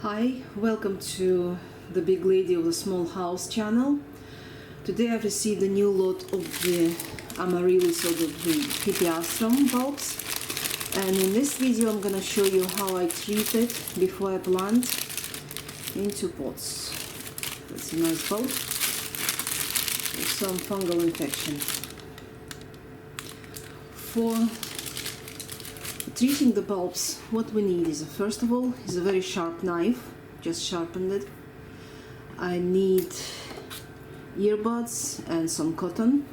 Hi, welcome to the Big Lady of the Small House channel. Today I've received a new lot of the Amaryllis or the hippeastrum bulbs, and in this video I'm gonna show you how I treat it before I plant into pots. That's a nice bulb with some fungal infection. For treating the bulbs, what we need is, first of all, is a very sharp knife. Just sharpened it. I need earbuds and some cotton.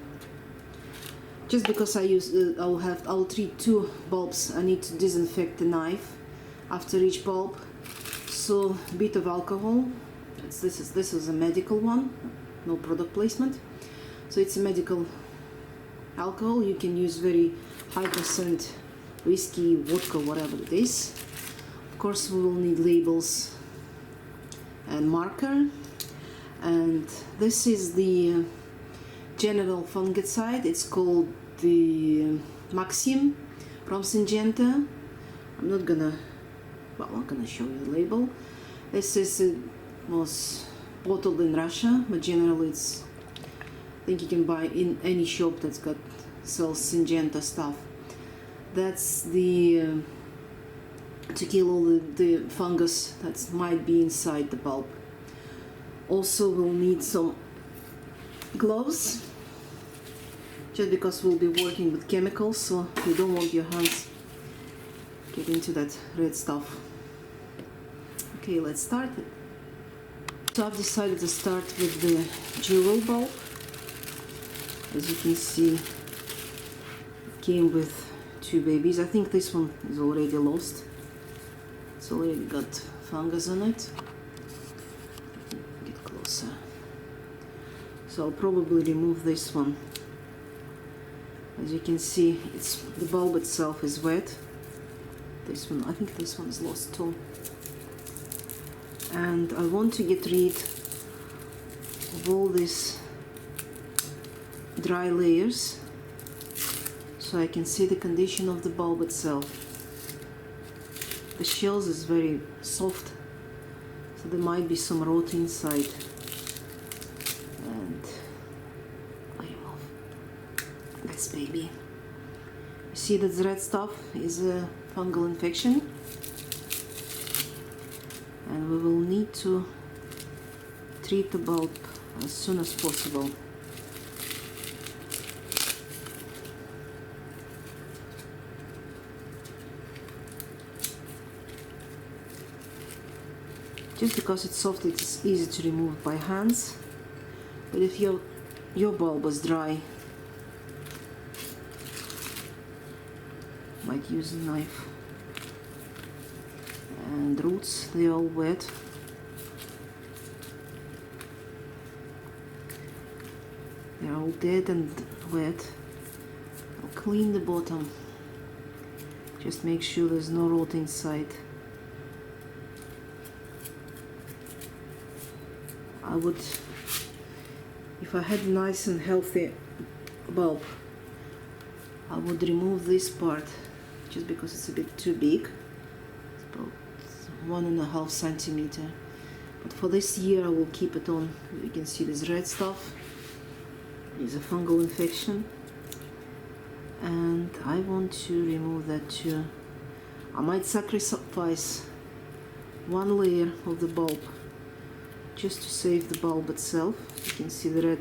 Just because I'll treat two bulbs, I need to disinfect the knife after each bulb. So a bit of alcohol. This is a medical one, no product placement. So it's a medical alcohol. You can use very high percent whiskey, vodka, whatever it is. Of course, we will need labels and marker. And this is the general fungicide. It's called the Maxim from Syngenta. I'm not gonna show you the label. This was bottled in Russia, but generally I think you can buy in any shop that's sells Syngenta stuff. That's the to kill all the fungus that might be inside the bulb. Also, we'll need some gloves, just because we'll be working with chemicals, so you don't want your hands get into that red stuff. Okay, let's start it. So I've decided to start with the jewel bulb. As you can see, it came with two babies. I think this one is already lost. It's already got fungus on it. Get closer. So I'll probably remove this one. As you can see, the bulb itself is wet. This one, I think this one is lost too. And I want to get rid of all these dry layers, so I can see the condition of the bulb itself. The shells is very soft, so there might be some rot inside. And I remove this baby. You see that red stuff is a fungal infection, and we will need to treat the bulb as soon as possible. Just because it's soft, it's easy to remove by hands. But if your bulb is dry, might use a knife. And the roots, they're all wet. They're all dead and wet. I'll clean the bottom. Just make sure there's no rot inside. I would, if I had a nice and healthy bulb, I would remove this part just because it's a bit too big. It's about 1.5 centimeter. But for this year I will keep it on. You can see this red stuff is a fungal infection, and I want to remove that too. I might sacrifice one layer of the bulb just to save the bulb itself. You can see the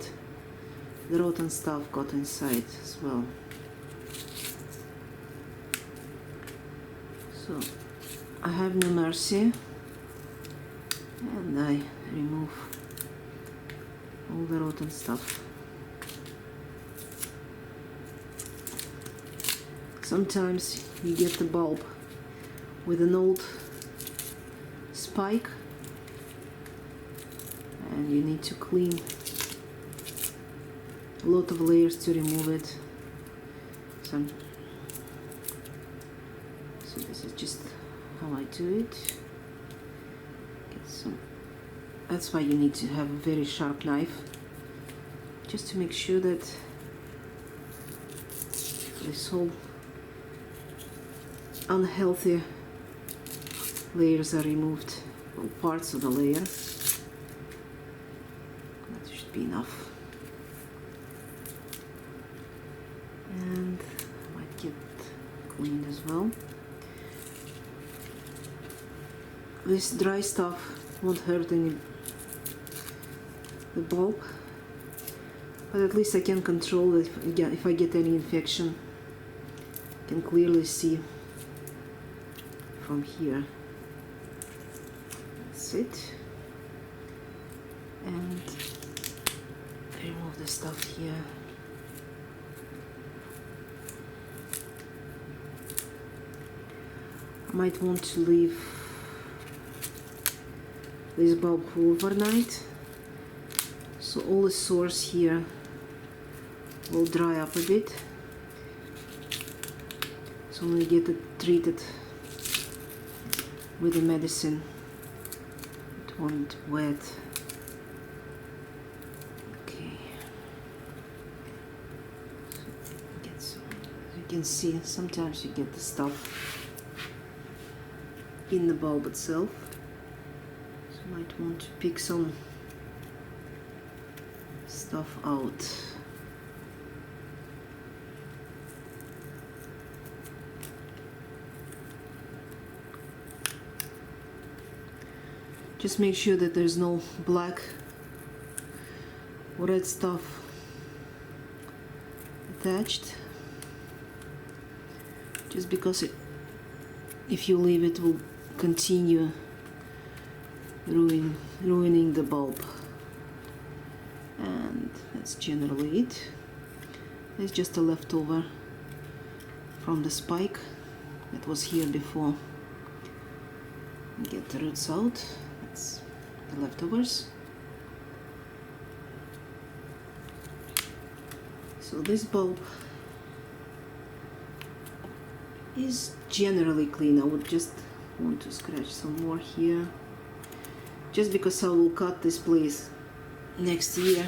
rotten stuff got inside as well. So I have no mercy, and I remove all the rotten stuff. Sometimes you get the bulb with an old spike, and you need to clean a lot of layers to remove it. So this is just how I do it. That's why you need to have a very sharp knife, just to make sure that this whole unhealthy layers are removed. all parts of the layer. That should be enough. And I might get cleaned as well. This dry stuff won't hurt any the bulb, but at least I can control it if I get any infection. I can clearly see from here. That's it. And remove the stuff here. I might want to leave this bulb overnight, so all the sores here will dry up a bit. So when we get it treated with the medicine, it won't wet. Okay. So get some, as you can see, sometimes you get the stuff in the bulb itself. So you might want to pick some stuff out. Just make sure that there's no black or red stuff attached, just because if you leave it will continue ruining the bulb. And that's generally it. It's just a leftover from the spike that was here before. Get the roots out. That's the leftovers. So this bulb is generally clean. I would just want to scratch some more here, just because I will cut this place next year.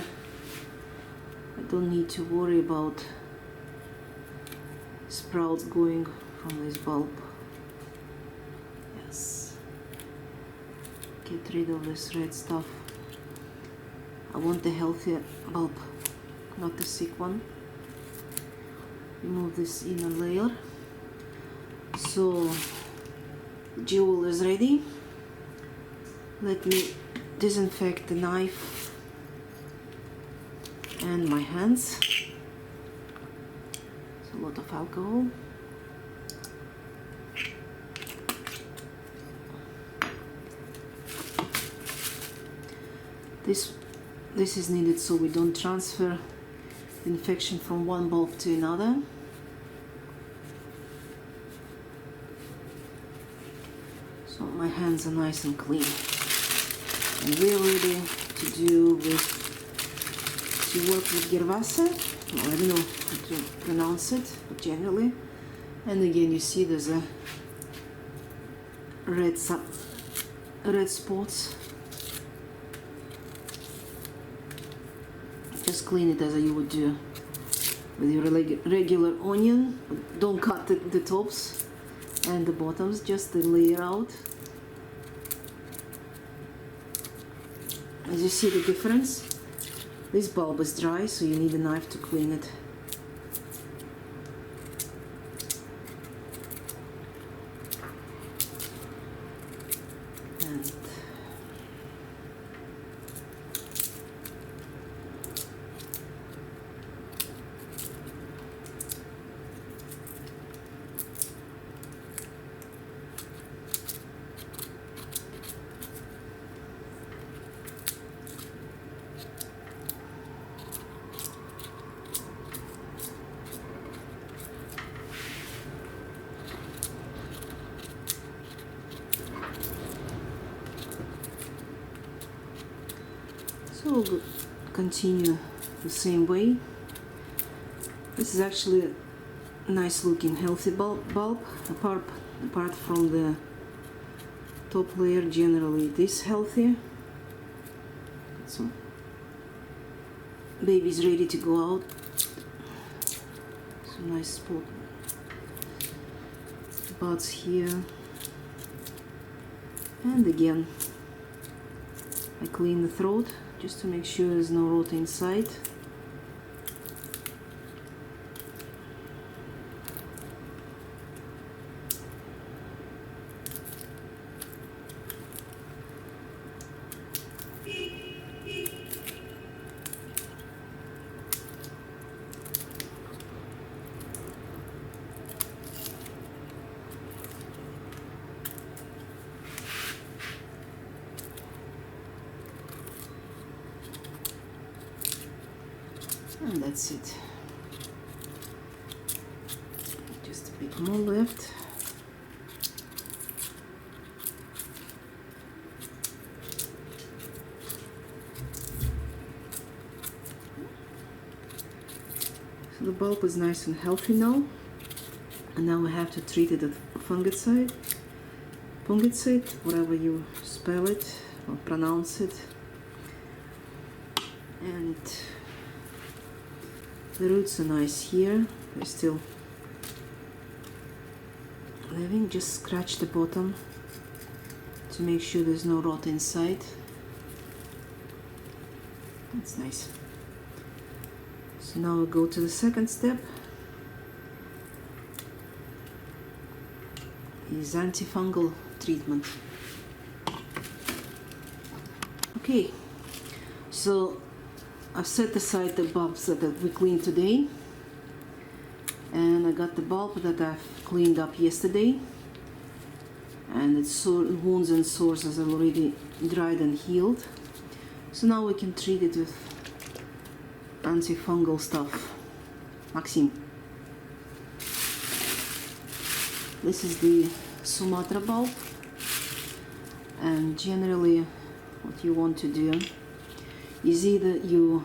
I don't need to worry about sprouts going from this bulb. Yes. Get rid of this red stuff. I want the healthy bulb, not the sick one. Remove this inner layer. So jewel is ready. Let me disinfect the knife and my hands. It's a lot of alcohol. This is needed so we don't transfer infection from one bulb to another. So my hands are nice and clean. And we're ready to work with Gervasa. Well, I don't know how to pronounce it, but generally. And again, you see there's a red spots. Just clean it as you would do with your regular onion. Don't cut the tops and the bottoms, just the layer out. As you see the difference, this bulb is dry, so you need a knife to clean it. And so we'll continue the same way. This is actually a nice looking healthy bulb. Apart from the top layer, generally it is healthy. So baby's ready to go out. So nice spot buds here, and again I clean the throat just to make sure there's no rot inside. And that's it. Just a bit more left. So the bulb is nice and healthy now. And now we have to treat it with fungicide, whatever you spell it or pronounce it. And the roots are nice here. They're still living. Just scratch the bottom to make sure there's no rot inside. That's nice. So now we go to the second step. Is anti-fungal treatment. Okay, so I've set aside the bulbs that we cleaned today, and I got the bulb that I've cleaned up yesterday, and its wounds and sores are already dried and healed. So now we can treat it with anti-fungal stuff. Maxim. This is the Sumatra bulb, and generally what you want to do is either you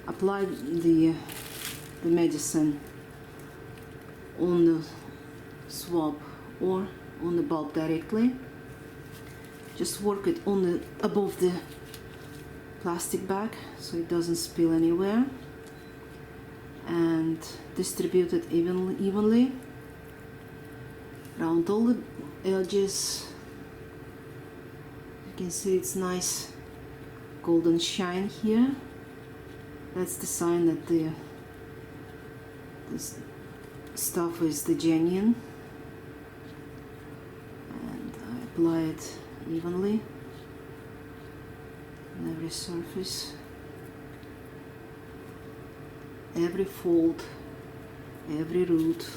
apply the medicine on the swab or on the bulb directly. Just work it on the above the plastic bag so it doesn't spill anywhere, and distribute it evenly around all the edges. You can see it's nice golden shine here. That's the sign that this stuff is the genuine. And I apply it evenly on every surface, every fold, every root.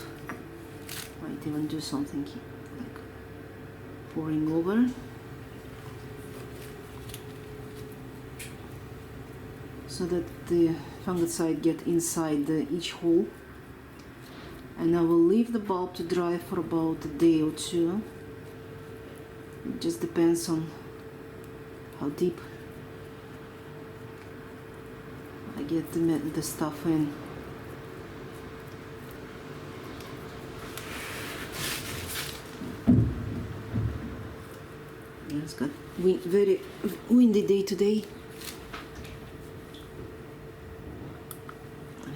Might even do something like pouring over. So that the fungicide get inside each hole. And I will leave the bulb to dry for about a day or two. It just depends on how deep I get the stuff in. Yeah, it's got very windy day today.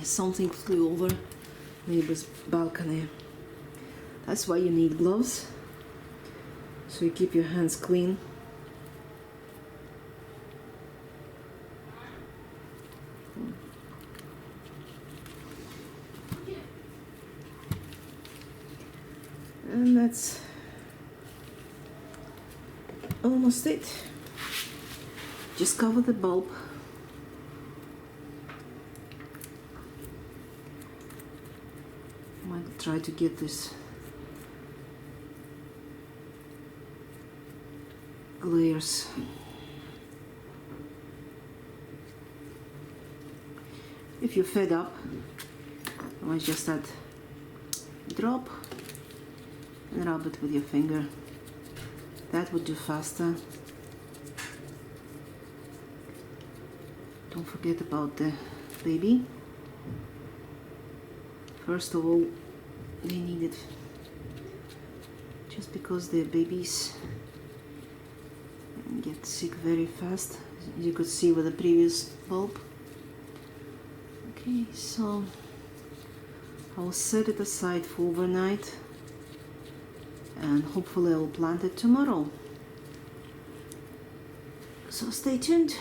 Something flew over neighbor's balcony. That's why you need gloves, so you keep your hands clean. And that's almost it. Just cover the bulb. Might try to get this layers. If you're fed up, you might just add a drop and rub it with your finger. That would do faster. Don't forget about the baby. First of all, they need it just because they're babies and get sick very fast, as you could see with the previous bulb. Okay, so I'll set it aside for overnight and hopefully I'll plant it tomorrow. So stay tuned.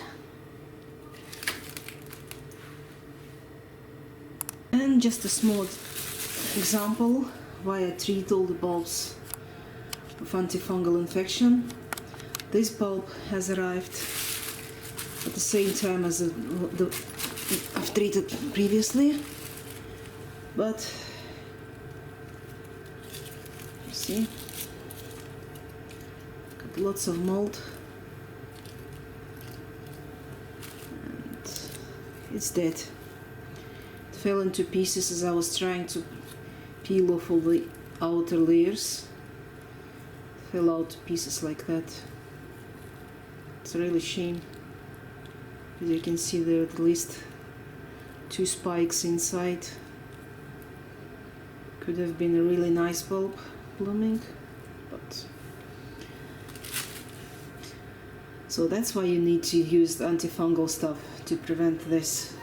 And just a small example why I treat all the bulbs of antifungal infection. This bulb has arrived at the same time as the I've treated previously, but you see, got lots of mold, and it's dead. It fell into pieces as I was trying to peel off all the outer layers. It fell out to pieces like that. It's a really shame. As you can see, there are at least 2 spikes inside. Could have been a really nice bulb blooming, but so that's why you need to use the antifungal stuff to prevent this.